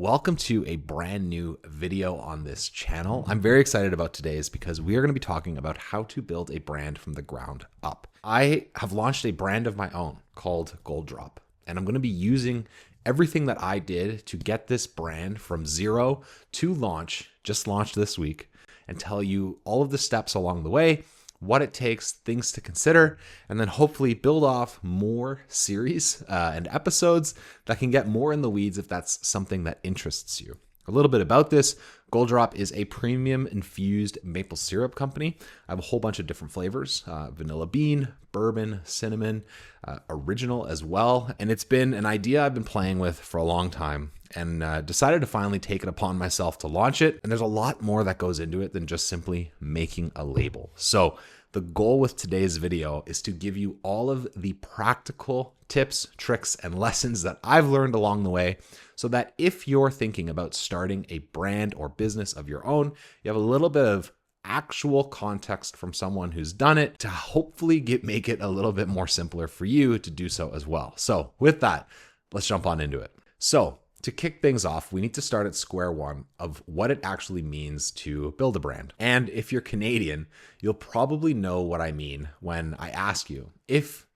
welcome to a brand new video on this channel. I'm very excited about today's because we are going to be talking about how to build a brand from the ground up. I have launched a brand of my own called Goldrop, and I'm going to be using everything that I did to get this brand from zero to launch, just launched this week, and tell you all of the steps along the way, what it takes, things to consider, and then hopefully build off more series and episodes that can get more in the weeds if that's something that interests you. A little bit about this. Goldrop is a premium infused maple syrup company. I have a whole bunch of different flavors, vanilla bean, bourbon, cinnamon, original as well. And it's been an idea I've been playing with for a long time and decided to finally take it upon myself to launch it. And there's a lot more that goes into it than just simply making a label. So the goal with today's video is to give you all of the practical tips, tricks, and lessons that I've learned along the way so that if you're thinking about starting a brand or business of your own, you have a little bit of actual context from someone who's done it to hopefully make it a little bit more simpler for you to do so as well. So with that, let's jump on into it. So to kick things off, we need to start at square one of what it actually means to build a brand. And if you're Canadian, you'll probably know what I mean when I ask you if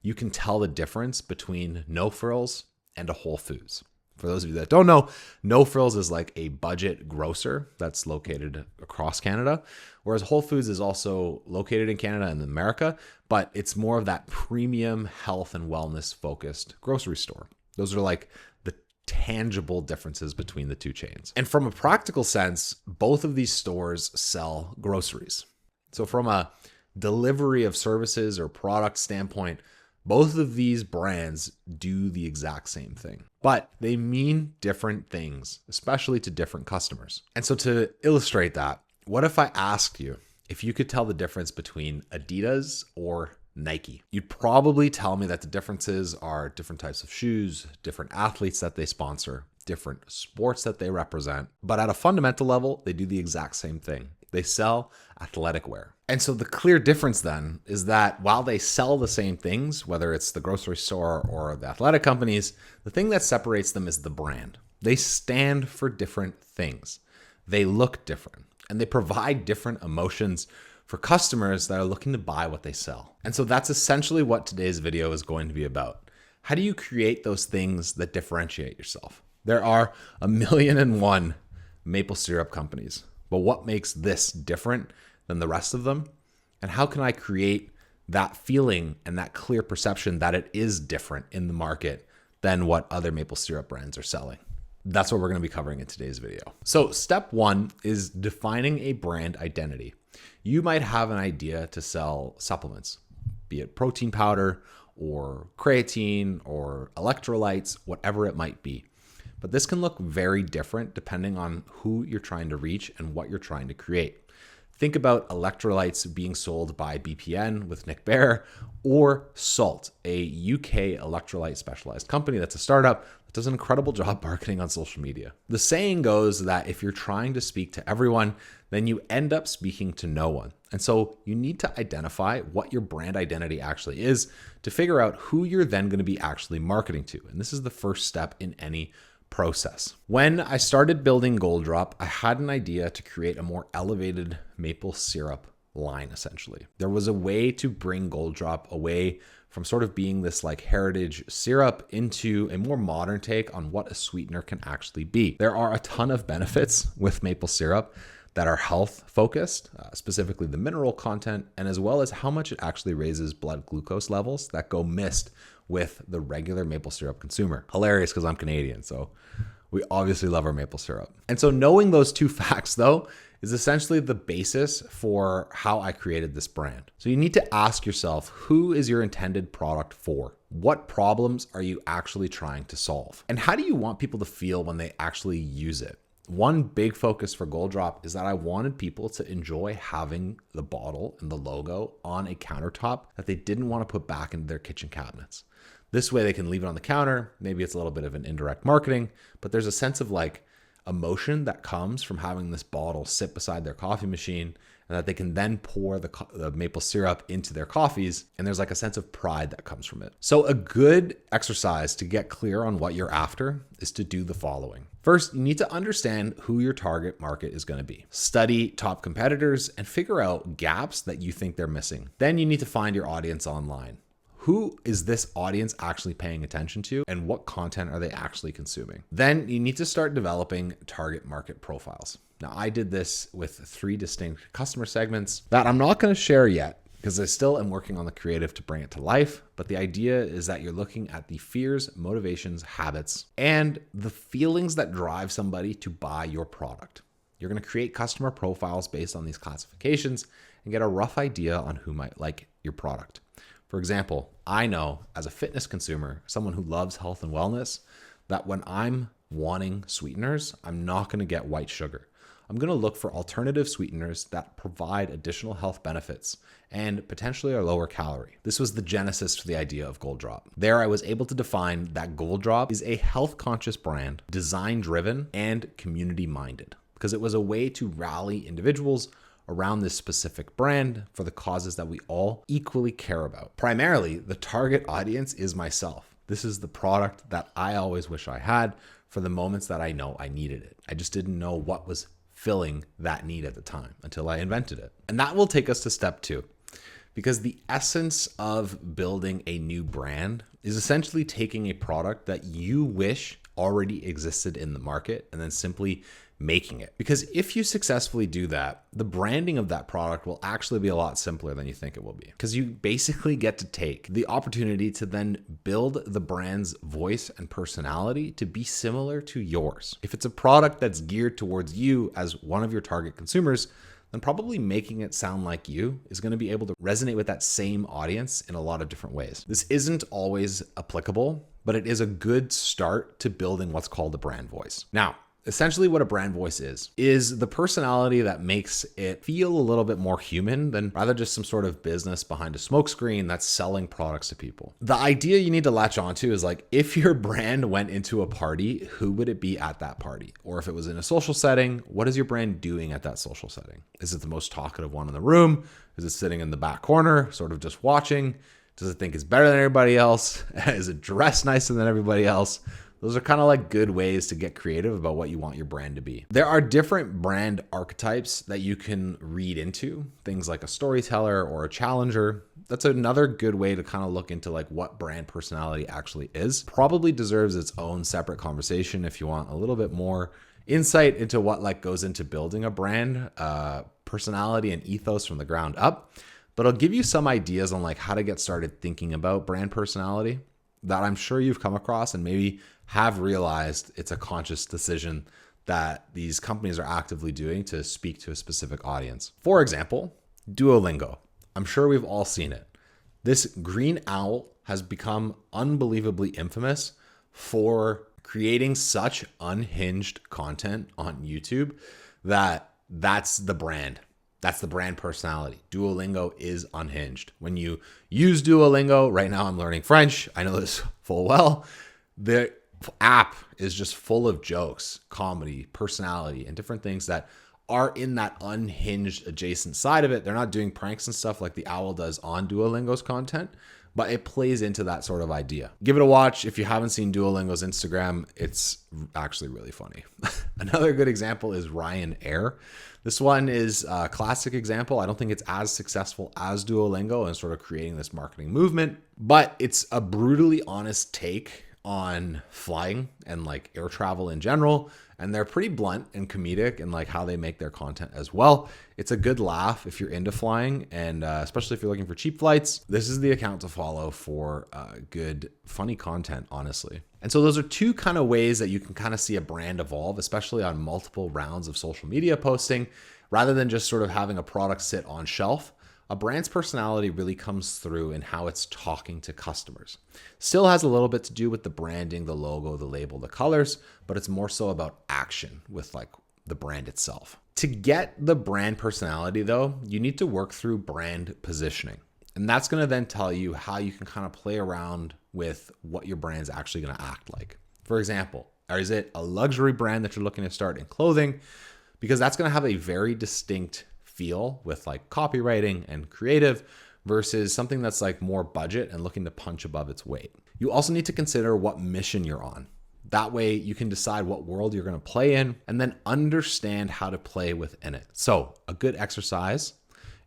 you can tell the difference between No Frills and a Whole Foods. For those of you that don't know, No Frills is like a budget grocer that's located across Canada, whereas Whole Foods is also located in Canada and America, but it's more of that premium health and wellness focused grocery store. Those are like the tangible differences between the two chains. And from a practical sense, both of these stores sell groceries. So from a delivery of services or product standpoint, both of these brands do the exact same thing, but they mean different things, especially to different customers. And so to illustrate that, what if I asked you if you could tell the difference between Adidas or Nike? You'd probably tell me that the differences are different types of shoes, different athletes that they sponsor, different sports that they represent. But at a fundamental level, they do the exact same thing. They sell athletic wear. And so the clear difference then is that while they sell the same things, whether it's the grocery store or the athletic companies, the thing that separates them is the brand. They stand for different things. They look different and they provide different emotions for customers that are looking to buy what they sell. And so that's essentially what today's video is going to be about. How do you create those things that differentiate yourself? There are 1,000,001 maple syrup companies, but what makes this different than the rest of them? And how can I create that feeling and that clear perception that it is different in the market than what other maple syrup brands are selling? That's what we're going to be covering in today's video. So step one is defining a brand identity. You might have an idea to sell supplements, be it protein powder or creatine or electrolytes, whatever it might be. But this can look very different depending on who you're trying to reach and what you're trying to create. Think about electrolytes being sold by BPN with Nick Bear, or Salt, a UK electrolyte specialized company that's a startup that does an incredible job marketing on social media. The saying goes that if you're trying to speak to everyone, then you end up speaking to no one. And so you need to identify what your brand identity actually is to figure out who you're then going to be actually marketing to. And this is the first step in any process. When I started building Goldrop, I had an idea to create a more elevated maple syrup line, essentially. There was a way to bring Goldrop away from sort of being this like heritage syrup into a more modern take on what a sweetener can actually be. There are a ton of benefits with maple syrup that are health focused, specifically the mineral content, and as well as how much it actually raises blood glucose levels that go missed with the regular maple syrup consumer. Hilarious because I'm Canadian, so we obviously love our maple syrup. And so knowing those two facts though is essentially the basis for how I created this brand. So you need to ask yourself, who is your intended product for? What problems are you actually trying to solve? And how do you want people to feel when they actually use it? One big focus for Goldrop is that I wanted people to enjoy having the bottle and the logo on a countertop that they didn't want to put back into their kitchen cabinets. This way they can leave it on the counter. Maybe it's a little bit of an indirect marketing, but there's a sense of like emotion that comes from having this bottle sit beside their coffee machine and that they can then pour the maple syrup into their coffees. And there's like a sense of pride that comes from it. So a good exercise to get clear on what you're after is to do the following. First, you need to understand who your target market is going to be. Study top competitors and figure out gaps that you think they're missing. Then you need to find your audience online. Who is this audience actually paying attention to, and what content are they actually consuming? Then you need to start developing target market profiles. Now, I did this with 3 distinct customer segments that I'm not going to share yet because I still am working on the creative to bring it to life. But the idea is that you're looking at the fears, motivations, habits, and the feelings that drive somebody to buy your product. You're going to create customer profiles based on these classifications and get a rough idea on who might like your product. For example, I know as a fitness consumer, someone who loves health and wellness, that when I'm wanting sweeteners, I'm not going to get white sugar. I'm going to look for alternative sweeteners that provide additional health benefits and potentially are lower calorie. This was the genesis for the idea of Goldrop. There I was able to define that Goldrop is a health conscious brand, design driven and community minded, because it was a way to rally individuals around this specific brand for the causes that we all equally care about. Primarily, the target audience is myself. This is the product that I always wish I had for the moments that I know I needed it. I just didn't know what was filling that need at the time until I invented it. And that will take us to step 2, because the essence of building a new brand is essentially taking a product that you wish already existed in the market and then simply making it. Because if you successfully do that, the branding of that product will actually be a lot simpler than you think it will be. Because you basically get to take the opportunity to then build the brand's voice and personality to be similar to yours. If it's a product that's geared towards you as one of your target consumers, then probably making it sound like you is going to be able to resonate with that same audience in a lot of different ways. This isn't always applicable, but it is a good start to building what's called a brand voice. Now, essentially what a brand voice is the personality that makes it feel a little bit more human than rather just some sort of business behind a smokescreen that's selling products to people. The idea you need to latch onto is like, if your brand went into a party, who would it be at that party? Or if it was in a social setting, what is your brand doing at that social setting? Is it the most talkative one in the room? Is it sitting in the back corner, sort of just watching? Does it think it's better than everybody else? Is it dressed nicer than everybody else? Those are kind of like good ways to get creative about what you want your brand to be. There are different brand archetypes that you can read into, things like a storyteller or a challenger. That's another good way to kind of look into like what brand personality actually is. Probably deserves its own separate conversation if you want a little bit more insight into what like goes into building a brand, personality and ethos from the ground up. But I'll give you some ideas on like how to get started thinking about brand personality that I'm sure you've come across and maybe have realized it's a conscious decision that these companies are actively doing to speak to a specific audience. For example, Duolingo. I'm sure we've all seen it. This green owl has become unbelievably infamous for creating such unhinged content on YouTube that's the brand. That's the brand personality. Duolingo is unhinged. When you use Duolingo, right now I'm learning French. I know this full well. The app is just full of jokes, comedy, personality, and different things that are in that unhinged adjacent side of it. They're not doing pranks and stuff like the owl does on Duolingo's content, but it plays into that sort of idea. Give it a watch. If you haven't seen Duolingo's Instagram, it's actually really funny. Another good example is Ryanair. This one is a classic example. I don't think it's as successful as Duolingo and sort of creating this marketing movement, but it's a brutally honest take on flying and like air travel in general. And they're pretty blunt and comedic in like how they make their content as well. It's a good laugh if you're into flying, and especially if you're looking for cheap flights. This is the account to follow for good, funny content, honestly. And so those are two kind of ways that you can kind of see a brand evolve, especially on multiple rounds of social media posting, rather than just sort of having a product sit on shelf. A brand's personality really comes through in how it's talking to customers. Still has a little bit to do with the branding, the logo, the label, the colors, but it's more so about action with like the brand itself. To get the brand personality though, you need to work through brand positioning. And that's going to then tell you how you can kind of play around with what your brand's actually going to act like. For example, is it a luxury brand that you're looking to start in clothing? Because that's going to have a very distinct feel with like copywriting and creative versus something that's like more budget and looking to punch above its weight. You also need to consider what mission you're on. That way you can decide what world you're going to play in and then understand how to play within it. So a good exercise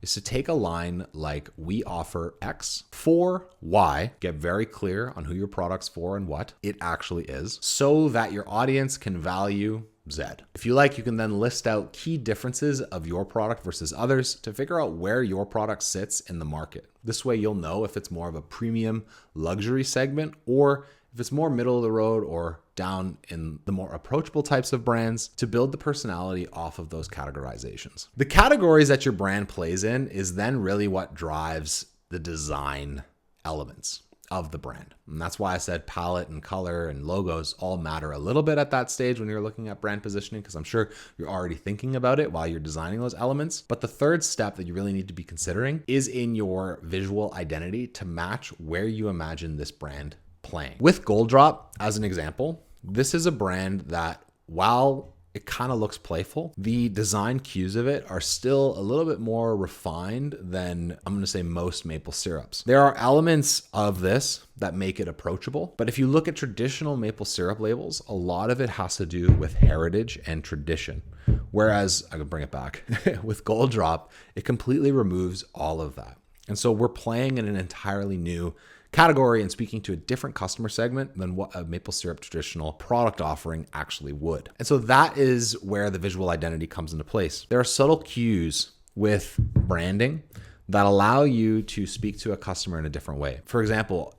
is to take a line like we offer X for Y, get very clear on who your product's for and what it actually is so that your audience can value Z. If you like, you can then list out key differences of your product versus others to figure out where your product sits in the market. This way you'll know if it's more of a premium luxury segment or if it's more middle of the road or down in the more approachable types of brands to build the personality off of those categorizations. The categories that your brand plays in is then really what drives the design elements of the brand. And that's why I said palette and color and logos all matter a little bit at that stage when you're looking at brand positioning, because I'm sure you're already thinking about it while you're designing those elements. But the third step that you really need to be considering is in your visual identity to match where you imagine this brand playing. With Goldrop, as an example, this is a brand that while it kind of looks playful, the design cues of it are still a little bit more refined than I'm going to say most maple syrups. There are elements of this that make it approachable, but if you look at traditional maple syrup labels, a lot of it has to do with heritage and tradition. Whereas, I can bring it back, with Goldrop, it completely removes all of that. And so we're playing in an entirely new category and speaking to a different customer segment than what a maple syrup traditional product offering actually would. And so that is where the visual identity comes into place. There are subtle cues with branding that allow you to speak to a customer in a different way. For example,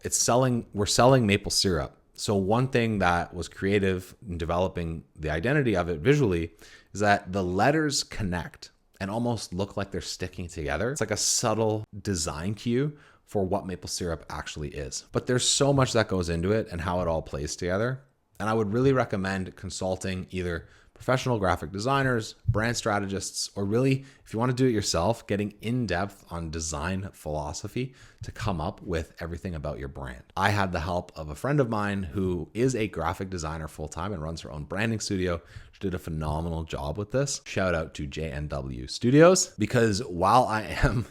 we're selling maple syrup. So one thing that was creative in developing the identity of it visually is that the letters connect and almost look like they're sticking together. It's like a subtle design cue for what maple syrup actually is. But there's so much that goes into it and how it all plays together. And I would really recommend consulting either professional graphic designers, brand strategists, or really, if you want to do it yourself, getting in depth on design philosophy to come up with everything about your brand. I had the help of a friend of mine who is a graphic designer full-time and runs her own branding studio. She did a phenomenal job with this. Shout out to JNW Studios, because while I am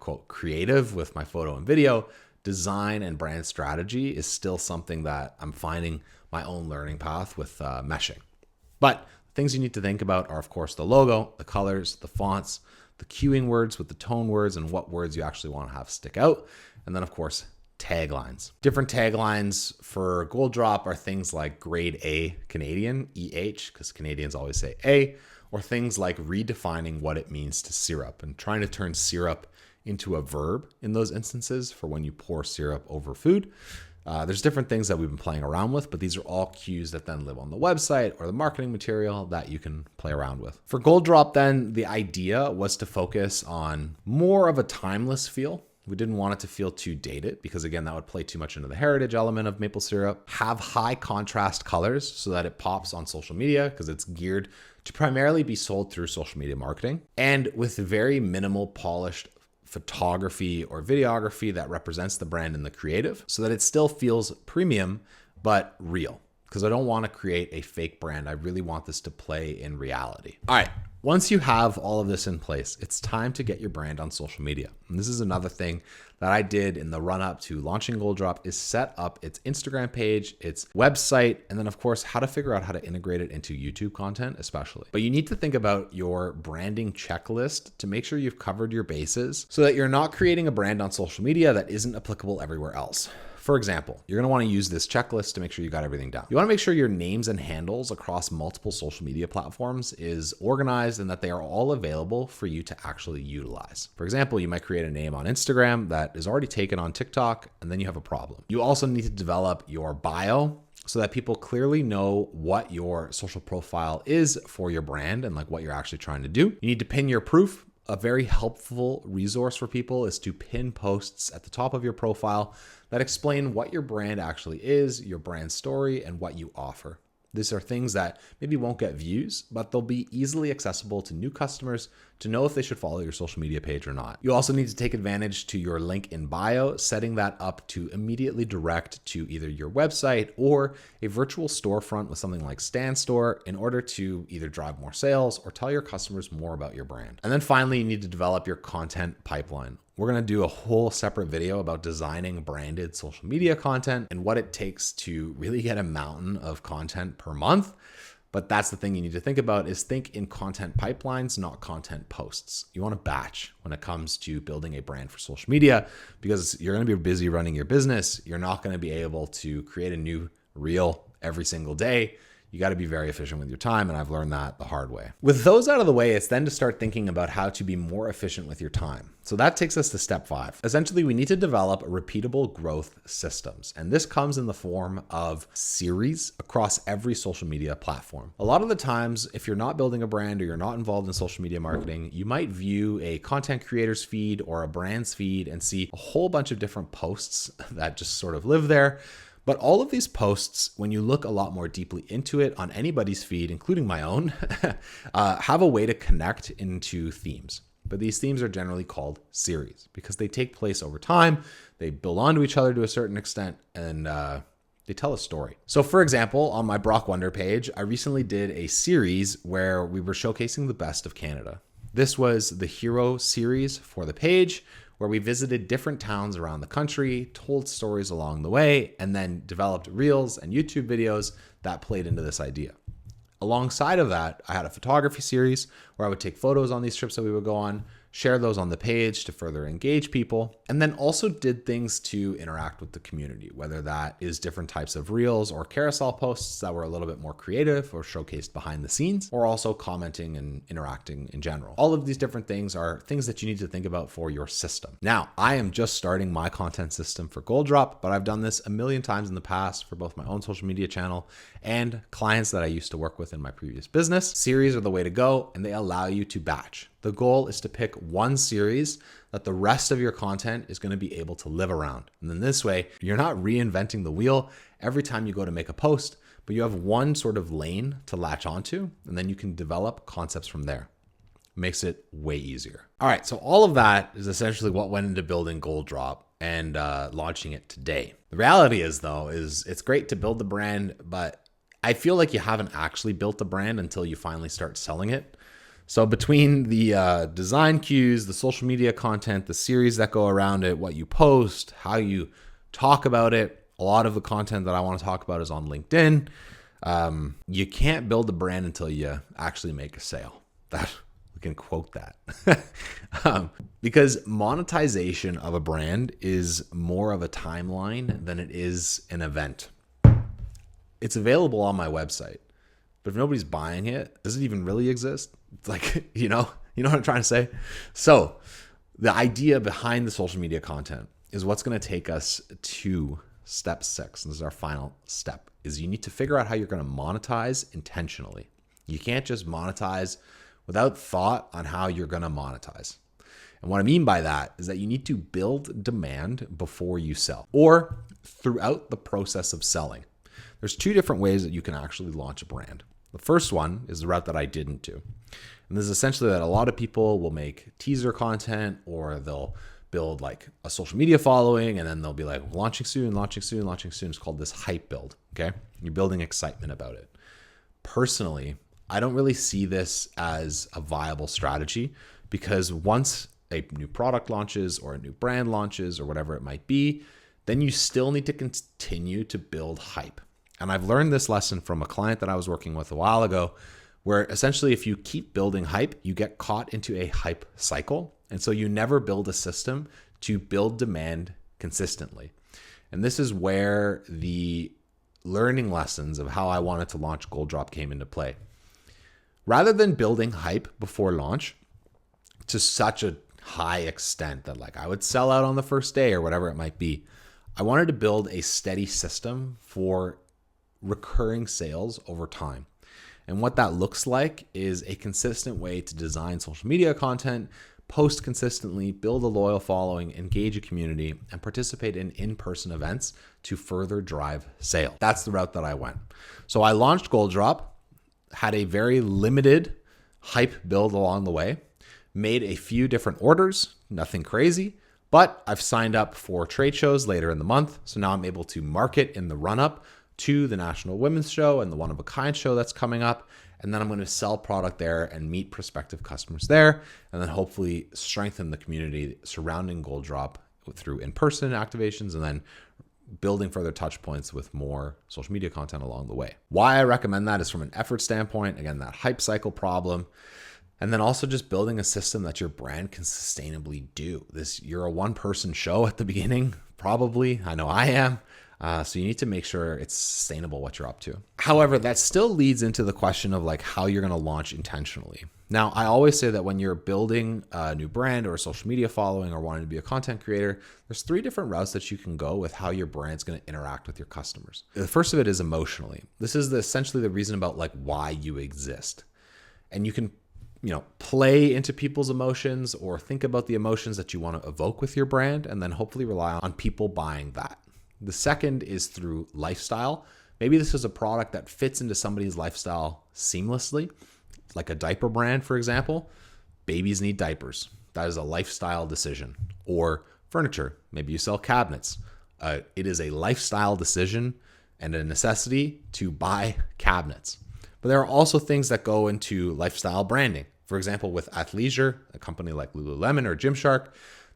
quote, creative with my photo and video, design and brand strategy is still something that I'm finding my own learning path with meshing. But things you need to think about are, of course, the logo, the colors, the fonts, the cueing words with the tone words and what words you actually want to have stick out. And then, of course, taglines. Different taglines for Goldrop are things like grade A Canadian, EH, because Canadians always say A, or things like redefining what it means to syrup and trying to turn syrup into a verb in those instances for when you pour syrup over food. There's different things that we've been playing around with, but these are all cues that then live on the website or the marketing material that you can play around with. For Goldrop then, the idea was to focus on more of a timeless feel. We didn't want it to feel too dated because, again, that would play too much into the heritage element of maple syrup. Have high contrast colors so that it pops on social media because it's geared to primarily be sold through social media marketing, and with very minimal polished photography or videography that represents the brand in the creative so that it still feels premium but real. Because I don't want to create a fake brand. I really want this to play in reality. All right. Once you have all of this in place, it's time to get your brand on social media. And this is another thing that I did in the run up to launching Goldrop is set up its Instagram page, its website, and then of course, how to figure out how to integrate it into YouTube content, especially. But you need to think about your branding checklist to make sure you've covered your bases so that you're not creating a brand on social media that isn't applicable everywhere else. For example, you're going to want to use this checklist to make sure you got everything down. You want to make sure your names and handles across multiple social media platforms is organized and that they are all available for you to actually utilize. For example, you might create a name on Instagram that is already taken on TikTok, and then you have a problem. You also need to develop your bio so that people clearly know what your social profile is for your brand and like what you're actually trying to do. You need to pin your proof. A very helpful resource for people is to pin posts at the top of your profile that explain what your brand actually is, your brand story, and what you offer. These are things that maybe won't get views, but they'll be easily accessible to new customers to know if they should follow your social media page or not. You also need to take advantage to your link in bio, setting that up to immediately direct to either your website or a virtual storefront with something like Stand Store in order to either drive more sales or tell your customers more about your brand. And then finally, you need to develop your content pipeline. We're going to do a whole separate video about designing branded social media content and what it takes to really get a mountain of content per month. But that's the thing you need to think about is think in content pipelines, not content posts. You want to batch when it comes to building a brand for social media because you're going to be busy running your business. You're not going to be able to create a new reel every single day. You got to be very efficient with your time, and I've learned that the hard way. With those out of the way, it's then to start thinking about how to be more efficient with your time. So that takes us to step 5. Essentially, we need to develop repeatable growth systems, and this comes in the form of series across every social media platform. A lot of the times, if you're not building a brand or you're not involved in social media marketing, you might view a content creator's feed or a brand's feed and see a whole bunch of different posts that just sort of live there. But all of these posts, when you look a lot more deeply into it on anybody's feed, including my own, have a way to connect into themes. But these themes are generally called series because they take place over time. They build onto each other to a certain extent, and they tell a story. So for example, on my Brock Wonder page, I recently did a series where we were showcasing the best of Canada. This was the hero series for the page, where we visited different towns around the country, told stories along the way, and then developed reels and YouTube videos that played into this idea. Alongside of that, I had a photography series where I would take photos on these trips that we would go on, share those on the page to further engage people, and then also did things to interact with the community, whether that is different types of reels or carousel posts that were a little bit more creative or showcased behind the scenes, or also commenting and interacting in general. All of these different things are things that you need to think about for your system. Now, I am just starting my content system for Goldrop, but I've done this a million times in the past for both my own social media channel and clients that I used to work with in my previous business. Series are the way to go, and they allow you to batch. The goal is to pick one series that the rest of your content is going to be able to live around. And then this way, you're not reinventing the wheel every time you go to make a post, but you have one sort of lane to latch onto, and then you can develop concepts from there. Makes it way easier. All right, so all of that is essentially what went into building Goldrop and launching it today. The reality is, though, it's great to build the brand, but I feel like you haven't actually built the brand until you finally start selling it. So between the design cues, the social media content, the series that go around it, what you post, how you talk about it, a lot of the content that I want to talk about is on LinkedIn. You can't build a brand until you actually make a sale. That we can quote that. Because monetization of a brand is more of a timeline than it is an event. It's available on my website, but if nobody's buying it, does it even really exist? It's like, you know what I'm trying to say? So the idea behind the social media content is what's going to take us to step 6. And this is our final step, is you need to figure out how you're going to monetize intentionally. You can't just monetize without thought on how you're going to monetize. And what I mean by that is that you need to build demand before you sell or throughout the process of selling. There's 2 different ways that you can actually launch a brand. The first one is the route that I didn't do. And this is essentially that a lot of people will make teaser content, or they'll build like a social media following, and then they'll be like, launching soon, launching soon, launching soon. It's called this hype build, okay? You're building excitement about it. Personally, I don't really see this as a viable strategy, because once a new product launches or a new brand launches or whatever it might be, then you still need to continue to build hype. And I've learned this lesson from a client that I was working with a while ago, where essentially if you keep building hype, you get caught into a hype cycle. And so you never build a system to build demand consistently. And this is where the learning lessons of how I wanted to launch Goldrop came into play. Rather than building hype before launch to such a high extent that like I would sell out on the first day or whatever it might be, I wanted to build a steady system for recurring sales over time. And what that looks like is a consistent way to design social media content, post consistently, build a loyal following, engage a community, and participate in in-person events to further drive sale. That's the route that I went. So I launched Goldrop, had a very limited hype build along the way, made a few different orders, nothing crazy, but I've signed up for trade shows later in the month. So now I'm able to market in the run-up to the National Women's Show and the One of a Kind show that's coming up. And then I'm going to sell product there and meet prospective customers there, and then hopefully strengthen the community surrounding Goldrop through in-person activations and then building further touch points with more social media content along the way. Why I recommend that is from an effort standpoint, again, that hype cycle problem, and then also just building a system that your brand can sustainably do. You're a one-person show at the beginning, probably. I know I am. So you need to make sure it's sustainable what you're up to. However, that still leads into the question of like how you're going to launch intentionally. Now, I always say that when you're building a new brand or a social media following or wanting to be a content creator, there's 3 different routes that you can go with how your brand's going to interact with your customers. The first of it is emotionally. This is essentially the reason about like why you exist. And you can play into people's emotions or think about the emotions that you want to evoke with your brand and then hopefully rely on people buying that. The second is through lifestyle. Maybe this is a product that fits into somebody's lifestyle seamlessly, like a diaper brand, for example. Babies need diapers. That is a lifestyle decision. Or furniture. Maybe you sell cabinets. It is a lifestyle decision and a necessity to buy cabinets. But there are also things that go into lifestyle branding. For example, with athleisure, a company like Lululemon or Gymshark,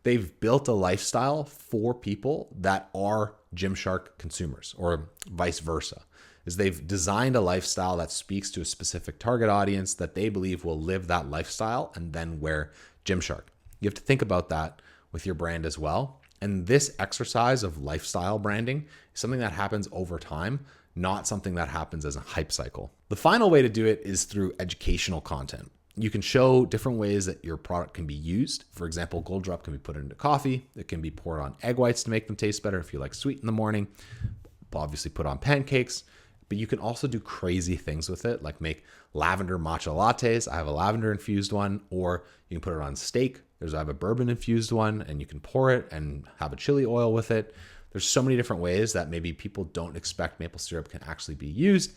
they've built a lifestyle for people that are Gymshark consumers, or vice versa. They've designed a lifestyle that speaks to a specific target audience that they believe will live that lifestyle and then wear Gymshark. You have to think about that with your brand as well. And this exercise of lifestyle branding is something that happens over time, not something that happens as a hype cycle. The final way to do it is through educational content. You can show different ways that your product can be used. For example, Goldrop can be put into coffee. It can be poured on egg whites to make them taste better if you like sweet in the morning. Obviously put on pancakes. But you can also do crazy things with it, like make lavender matcha lattes. I have a lavender infused one, or you can put it on steak. I have a bourbon infused one, and you can pour it and have a chili oil with it. There's so many different ways that maybe people don't expect maple syrup can actually be used.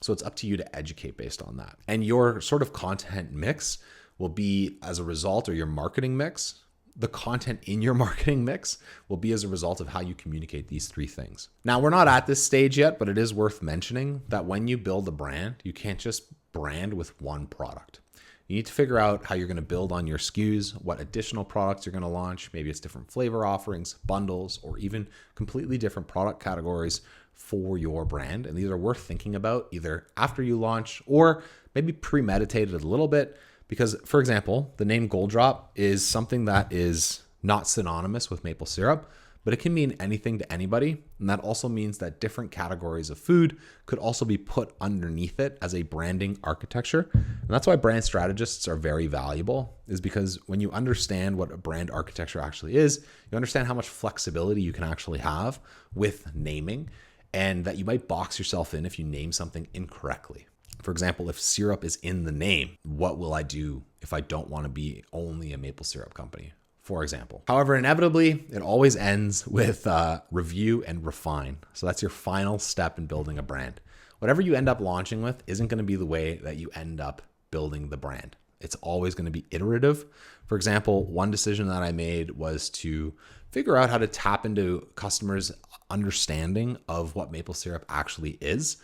So it's up to you to educate based on that. And your sort of content mix will be as a result, or your marketing mix, the content in your marketing mix will be as a result of how you communicate these 3 things. Now, we're not at this stage yet, but it is worth mentioning that when you build a brand, you can't just brand with one product. You need to figure out how you're going to build on your SKUs, what additional products you're going to launch. Maybe it's different flavor offerings, bundles, or even completely different product categories for your brand. And these are worth thinking about either after you launch or maybe premeditated a little bit. Because, for example, the name Goldrop is something that is not synonymous with maple syrup, but it can mean anything to anybody. And that also means that different categories of food could also be put underneath it as a branding architecture. And that's why brand strategists are very valuable, is because when you understand what a brand architecture actually is, you understand how much flexibility you can actually have with naming, and that you might box yourself in if you name something incorrectly. For example, if syrup is in the name, what will I do if I don't want to be only a maple syrup company, for example? However, inevitably, it always ends with review and refine. So that's your final step in building a brand. Whatever you end up launching with isn't going to be the way that you end up building the brand. It's always going to be iterative. For example, one decision that I made was to figure out how to tap into customers' understanding of what maple syrup actually is.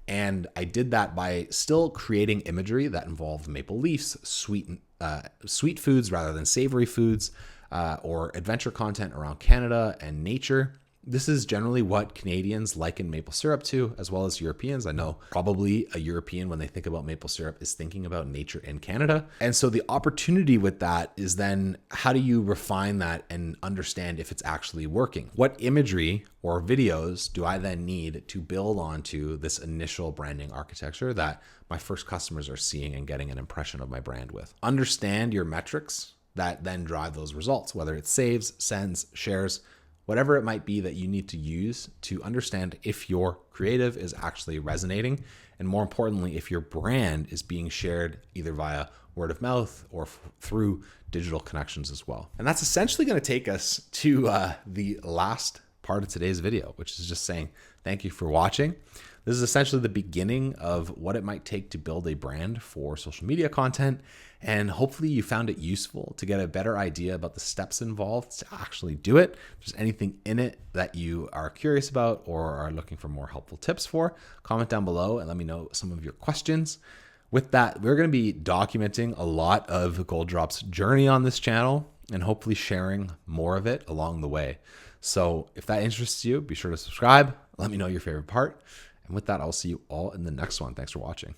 And I did that by still creating imagery that involved maple leaves, sweet foods rather than savory foods, or adventure content around Canada and nature. This is generally what Canadians liken maple syrup to, as well as Europeans. I know probably a European, when they think about maple syrup, is thinking about nature in Canada. And so the opportunity with that is then, how do you refine that and understand if it's actually working? What imagery or videos do I then need to build onto this initial branding architecture that my first customers are seeing and getting an impression of my brand with? Understand your metrics that then drive those results, whether it's saves, sends, shares, whatever it might be that you need to use to understand if your creative is actually resonating, and more importantly, if your brand is being shared either via word of mouth or through digital connections as well. And that's essentially going to take us to the last part of today's video, which is just saying thank you for watching. This is essentially the beginning of what it might take to build a brand for social media content. And hopefully you found it useful to get a better idea about the steps involved to actually do it. If there's anything in it that you are curious about or are looking for more helpful tips for, comment down below and let me know some of your questions. With that, we're going to be documenting a lot of Goldrop's journey on this channel and hopefully sharing more of it along the way. So if that interests you, be sure to subscribe. Let me know your favorite part. And with that, I'll see you all in the next one. Thanks for watching.